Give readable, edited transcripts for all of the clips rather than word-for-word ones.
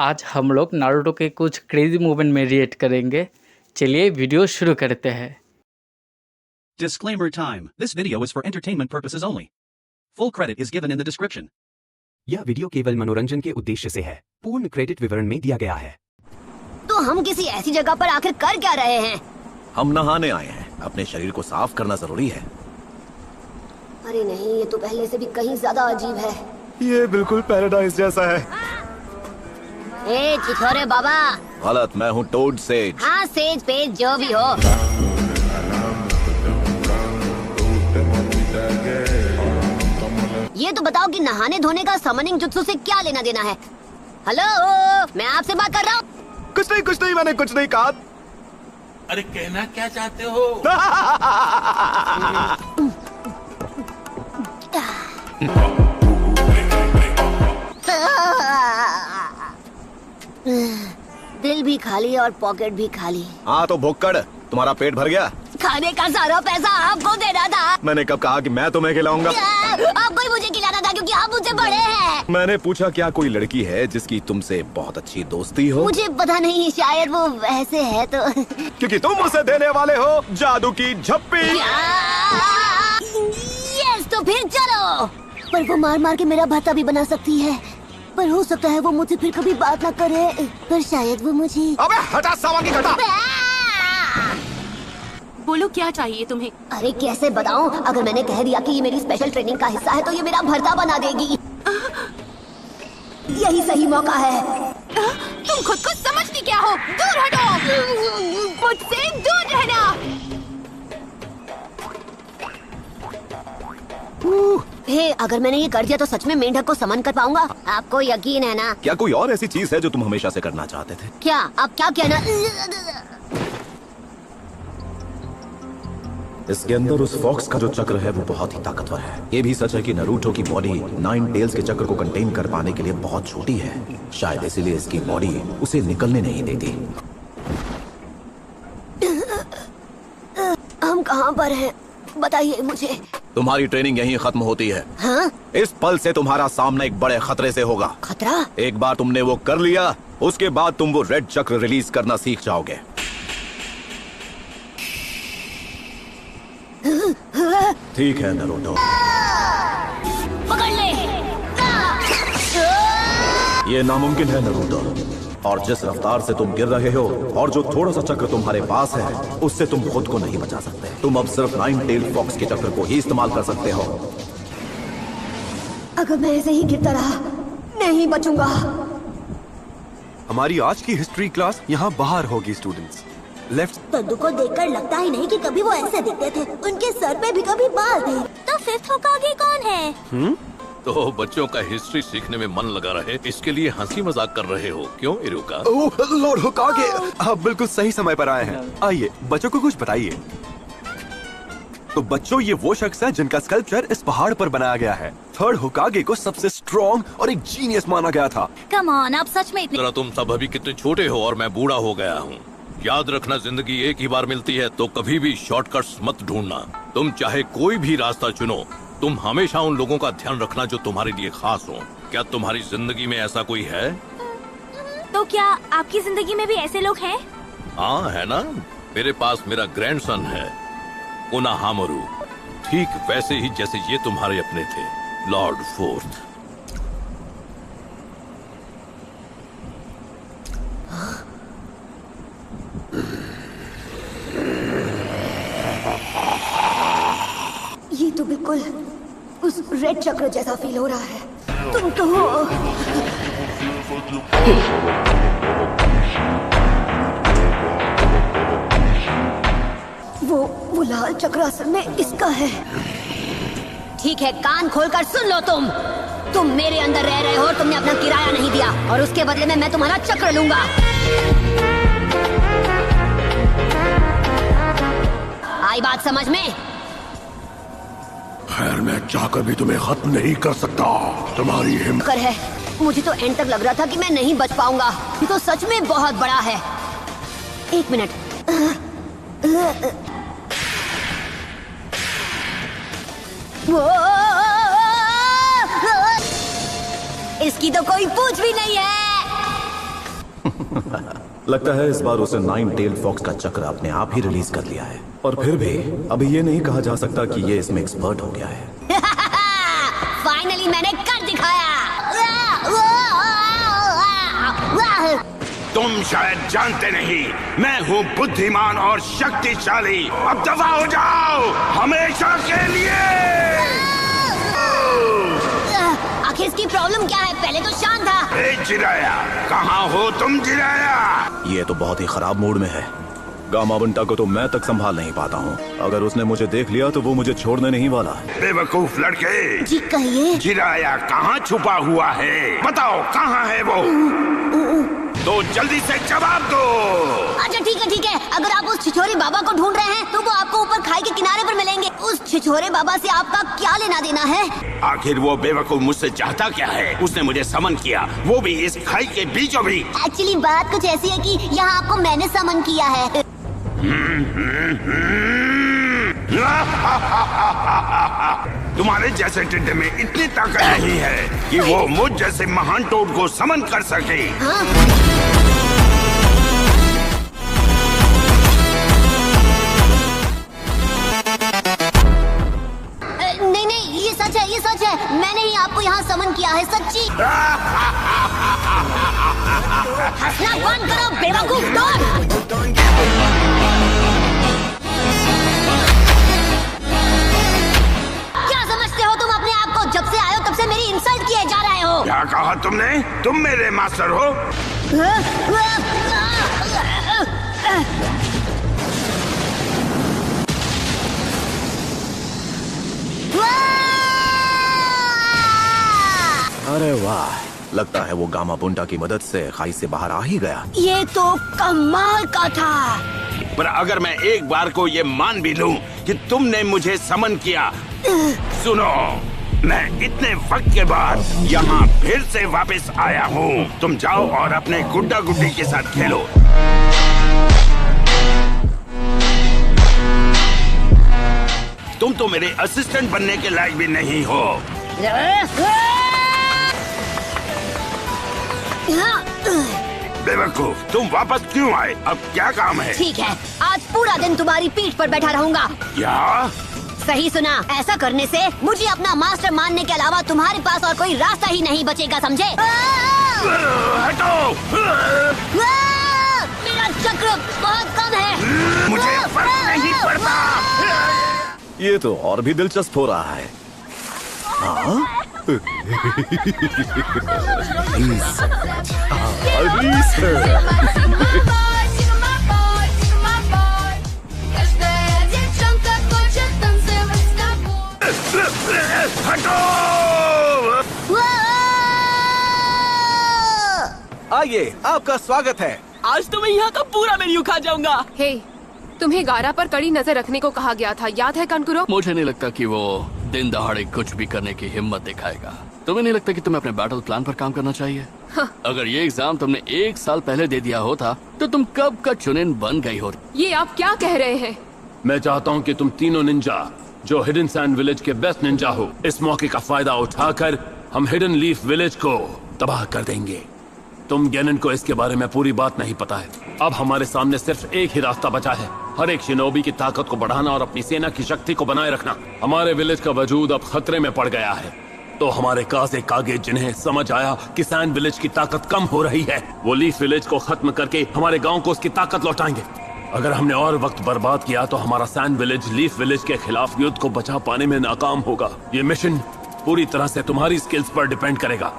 आज हम लोग नारुतो के कुछ क्रेजी मूवमेंट में रिएक्ट करेंगे। चलिए वीडियो शुरू करते हैं। Disclaimer time. This video is for entertainment purposes only. Full credit is given in the description. यह वीडियो केवल मनोरंजन के उद्देश्य से है। पूर्ण क्रेडिट विवरण में दिया गया है। तो हम किसी ऐसी जगह पर आखिर कर क्या रहे हैं? हम नहाने आए हैं। अपने शरीर को साफ करना जरूरी है। अरे नहीं, ये तो पहले से भी कहीं ज्यादा अजीब है। ये बिल्कुल पैराडाइज जैसा है। ए चिथोरे बाबा। गलत, मैं हूँ टोड सेज। हाँ सेज पेज जो भी हो। ये तो बताओ कि नहाने धोने का समनिंग जुत्सु से क्या लेना देना है? हेलो, मैं आपसे बात कर रहा हूँ। कुछ नहीं, मैंने कुछ नहीं कहा। अरे कहना क्या चाहते हो? दिल भी खाली और पॉकेट भी खाली। हाँ तो भुक्कड़, तुम्हारा पेट भर गया? खाने का सारा पैसा आपको देना था। मैंने कब कहा कि मैं तुम्हें खिलाऊंगा? आपको ही मुझे खिलाना था क्योंकि आप मुझसे बड़े हैं। मैंने पूछा क्या कोई लड़की है जिसकी तुमसे बहुत अच्छी दोस्ती हो? मुझे पता नहीं, शायद वो वैसे है तो। क्योंकि तुम उसे देने वाले हो जादू की झप्पी। यस, तो फिर चलो। पर वो मार मार के मेरा भत्ता भी बना सकती है। पर हो सकता है वो मुझसे फिर कभी बात ना करे। पर शायद वो मुझे। अबे हटा सामान हटा। बोलो क्या चाहिए तुम्हें? अरे कैसे बताऊं? अगर मैंने कह दिया कि ये मेरी स्पेशल ट्रेनिंग का हिस्सा है तो ये मेरा भर्ता बना देगी। यही सही मौका है। तुम खुद को समझती क्या हो? दूर हटो, मुझसे दूर रहना। हे, अगर मैंने ये कर दिया तो सच में मेंढक को समन कर पाऊंगा? आपको यकीन है ना? क्या कोई और ऐसी चीज है जो तुम हमेशा से करना चाहते थे? क्या आप क्या कहना? इसके अंदर उस फॉक्स का जो चक्र है वो बहुत ही ताकतवर है। ये भी सच है कि नारुतो की बॉडी 9 टेल्स के चक्र को कंटेन कर पाने के लिए बहुत छोटी है। शायद इसीलिए इसकी बॉडी उसे निकलने नहीं देती। हम कहाँ पर हैं? बताइए मुझे। तुम्हारी ट्रेनिंग यहीं खत्म होती है। हाँ? इस पल से तुम्हारा सामना एक बड़े खतरे से होगा। खतरा? एक बार तुमने वो कर लिया, उसके बाद तुम वो रेड चक्र रिलीज करना सीख जाओगे। ठीक है नारुतो, पकड़ ले। ये नामुमकिन है नारुतो, और जिस रफ्तार से तुम गिर रहे हो और जो थोड़ा सा चक्र तुम्हारे पास है उससे तुम खुद को नहीं बचा सकते। तुम अब सिर्फ 9 टेल फॉक्स के चक्र को ही इस्तेमाल कर सकते हो। अगर मैं ऐसे ही गिरता रहा नहीं बचूंगा। हमारी आज की हिस्ट्री क्लास यहाँ बाहर होगी स्टूडेंट्स। लेफ्ट। तद्दू को देखकर लगता ही नहीं कि कभी वो ऐसे दिखते थे। उनके सर पे भी कभी बाल थे। तो फिफ्थ होकागे कौन है? तो बच्चों का हिस्ट्री सीखने में मन लगा रहे, इसके लिए हंसी मजाक कर रहे हो क्यों इरुका? ओह लॉर्ड होकागे, आप बिल्कुल सही समय पर आए हैं। आइए बच्चों को कुछ बताइए। तो बच्चों, ये वो शख्स है जिनका स्कल्पचर इस पहाड़ पर बनाया गया है। थर्ड होकागे को सबसे स्ट्रॉन्ग और एक जीनियस माना गया था। कम ऑन, आप सच में इतने। जरा तुम सब अभी कितने छोटे हो और मैं बूढ़ा हो गया हूँ। याद रखना, जिंदगी एक ही बार मिलती है, तो कभी भी शॉर्टकट्स मत ढूंढना। तुम चाहे कोई भी रास्ता चुनो, तुम हमेशा उन लोगों का ध्यान रखना जो तुम्हारे लिए खास हो। क्या तुम्हारी जिंदगी में ऐसा कोई है? तो क्या आपकी जिंदगी में भी ऐसे लोग हैं? हाँ है ना, मेरे पास मेरा ग्रैंडसन है कोनोहामारू, ठीक वैसे ही जैसे ये तुम्हारे अपने थे, लॉर्ड फोर्थ। ये तो बिल्कुल उस रेड चक्र जैसा फील हो रहा है। तुम तो वो लाल चक्र असल में इसका है। ठीक है, कान खोलकर सुन लो। तुम मेरे अंदर रह रहे हो। तुमने अपना किराया नहीं दिया और उसके बदले में मैं तुम्हारा चक्र लूंगा। आई बात समझ में? खैर, मैं चाहकर भी तुम्हें खत्म नहीं कर सकता। तुम्हारी हिम्मत है। मुझे तो एंड तक लग रहा था कि मैं नहीं बच पाऊंगा। ये तो सच में बहुत बड़ा है। एक मिनट। इसकी तो कोई पूछ भी नहीं है। लगता है इस बार उसने 9 टेल्ड फॉक्स का चक्र अपने आप ही रिलीज कर लिया है। और फिर भी अभी ये नहीं कहा जा सकता कि ये इसमें एक्सपर्ट हो गया है। फाइनली मैंने कर दिखाया। तुम शायद जानते नहीं, मैं हूँ बुद्धिमान और शक्तिशाली। अब दफा हो जाओ हमेशा के लिए। आखिर इसकी प्रॉब्लम क्या है? पहले तो शांत था। ए जिराया, कहाँ हो तुम जिराया? ये तो बहुत ही खराब मूड में है। गामा बुंटा को तो मैं तक संभाल नहीं पाता हूँ। अगर उसने मुझे देख लिया तो वो मुझे छोड़ने नहीं वाला। बेवकूफ लड़के। जी कहिए। जिराया कहाँ छुपा हुआ है? बताओ कहाँ है वो? तो जल्दी से जवाब दो। अच्छा ठीक है। अगर आप उस छिछोरे बाबा को ढूंढ रहे हैं तो वो आपको ऊपर खाई के किनारे पर मिलेंगे। उस छिछोरे बाबा से आपका क्या लेना देना है? आखिर वो बेवकूफ मुझसे चाहता क्या है? उसने मुझे समन किया, वो भी इस खाई के बीचों बीच। एक्चुअली बात कुछ ऐसी है कि यहाँ आपको मैंने समन किया है। तुम्हारे जैसे टिड्डे में इतनी ताकत नहीं है कि वो मुझ जैसे महान टोड को समन कर सके। नहीं, ये सच है। मैंने ही आपको यहाँ समन किया है, सच्ची। हंसना बंद करो बेवकूफ टोड। क्या समझते हो तुम अपने आप को? जब से आए हो तब से मेरी इंसल्ट किए जा रहे हो। क्या कहा तुमने? तुम मेरे मास्टर हो? अरे वाह, लगता है वो गामा बुंटा की मदद से खाई से बाहर आ ही गया। ये तो कमाल का था। पर अगर मैं एक बार को ये मान भी लूं कि तुमने मुझे समन किया, सुनो, मैं इतने वक्त के बाद यहाँ फिर से वापस आया हूँ। तुम जाओ और अपने गुड्डा गुड्डी के साथ खेलो। तुम तो मेरे असिस्टेंट बनने के लायक भी नहीं हो। बेवकूफ, तुम वापस क्यों आए? अब क्या काम है? ठीक है, आज पूरा दिन तुम्हारी पीठ पर बैठा रहूंगा। क्या? सही सुना। ऐसा करने से मुझे अपना मास्टर मानने के अलावा तुम्हारे पास और कोई रास्ता ही नहीं बचेगा, समझे? हटो! मेरा चक्र बहुत कम है। मुझे फर्क नहीं पड़ता। ये तो और भी दिलचस्प हो रहा है। आइए, आपका स्वागत है। आज तो मैं यहाँ का पूरा मेन्यू खा जाऊंगा। हे, तुम्हें गारा पर कड़ी नजर रखने को कहा गया था, याद है कानकुरो? मुझे नहीं लगता कि वो दिन दहाड़े कुछ भी करने की हिम्मत दिखाएगा। तुम्हें नहीं लगता कि तुम्हें अपने बैटल प्लान पर काम करना चाहिए? अगर ये एग्जाम तुमने 1 साल पहले दे दिया होता तो तुम कब का चुनिन बन गई होती। ये आप क्या कह रहे हैं? मैं चाहता हूँ कि तुम तीनों निंजा जो हिडन सैंड विलेज के बेस्ट निंजा हो, इस मौके का फायदा उठाकर हम हिडन लीफ विलेज को तबाह कर देंगे। तुम गैनन को इसके बारे में पूरी बात नहीं पता है। अब हमारे सामने सिर्फ एक ही रास्ता बचा है, हर एक शिनोबी की ताकत को बढ़ाना और अपनी सेना की शक्ति को बनाए रखना। हमारे विलेज का वजूद अब खतरे में पड़ गया है, तो हमारे काजे कागे जिन्हें समझ आया कि सैंड विलेज की ताकत कम हो रही है, वो लीफ विलेज को खत्म करके हमारे गांव को उसकी ताकत लौटाएंगे। अगर हमने और वक्त बर्बाद किया तो हमारा सैंड विलेज लीफ विलेज के खिलाफ युद्ध को बचा पाने में नाकाम होगा। ये मिशन पूरी तरह से तुम्हारी स्किल्स पर डिपेंड करेगा।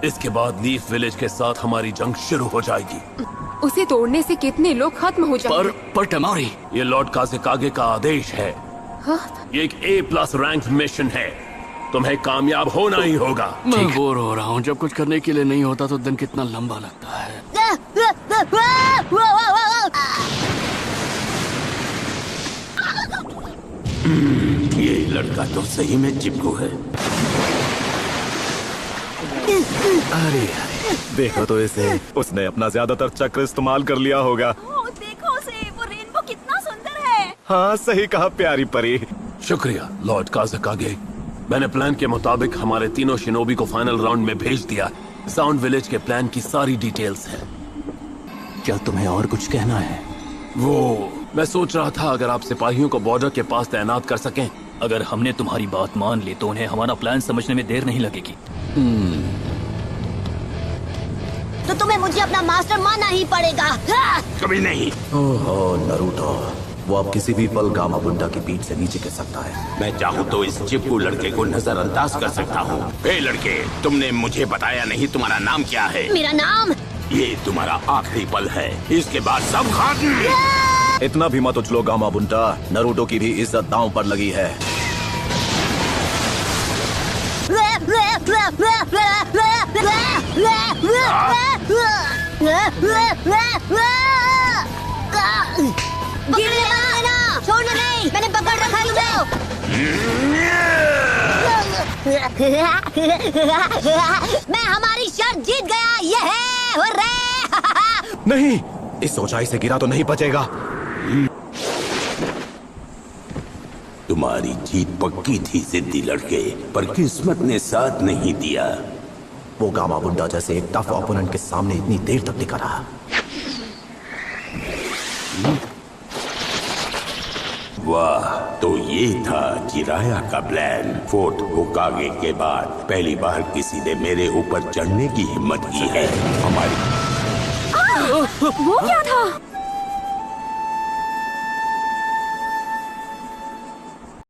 इसके बाद लीफ विलेज के साथ हमारी जंग शुरू हो जाएगी। उसे तोड़ने से कितने लोग खत्म हो जाएंगे? पर टेमारी, ये लॉर्ड काजे का आदेश है। ये एक A+ रैंक मिशन है, तुम्हें कामयाब होना ही होगा। मैं बोर हो रहा हूँ। जब कुछ करने के लिए नहीं होता तो दिन कितना लंबा लगता है। ये लड़का तो सही में चिपकू है। अरे देखो तो इसे, उसने अपना ज्यादातर चक्र इस्तेमाल कर लिया होगा। देखो उसे, वो रेनबो कितना सुंदर है। हाँ सही कहा प्यारी परी। शुक्रिया लॉर्ड काजे। मैंने प्लान के मुताबिक हमारे तीनों शिनोबी को फाइनल राउंड में भेज दिया। साउंड विलेज के प्लान की सारी डिटेल्स हैं। क्या तुम्हें और कुछ कहना है? वो मैं सोच रहा था अगर आप सिपाहियों को बॉर्डर के पास तैनात कर सकें। अगर हमने तुम्हारी बात मान ली तो उन्हें हमारा प्लान समझने में देर नहीं लगेगी। तो तुम्हें मुझे अपना मास्टर मानना ही पड़ेगा। कभी नहीं। ओह नरूटो, वो अब किसी भी पल गामा बुंडा की पीठ से नीचे गिर सकता है। मैं चाहूँ तो इस चिपकू लड़के को नजरअंदाज कर सकता हूँ। ए लड़के, तुमने मुझे बताया नहीं तुम्हारा नाम क्या है? मेरा नाम? ये तुम्हारा आखिरी पल है, इसके बाद सब खत्म। इतना भी मत उछलो गामा बुंडा, नरूटो की भी इज्जत दांव पर लगी है। गिरने मत देना, छोड़ना नहीं, मैंने पकड़ रखा तुम्हें। मैं हमारी शर्त जीत गया, ये है हुर्रे। नहीं, इस ऊंचाई से गिरा तो नहीं बचेगा। तुम्हारी जीत पक्की थी जिद्दी लड़के, पर किस्मत ने साथ नहीं दिया। वो गामा बुंडा जैसे एक टफ ओपोनेंट के सामने इतनी देर तक टिका रहा। वाह, तो ये था जिराया का प्लान। फोर्ट होकागे के बाद पहली बार किसी ने मेरे ऊपर चढ़ने की हिम्मत की है। हमारी वो क्या था?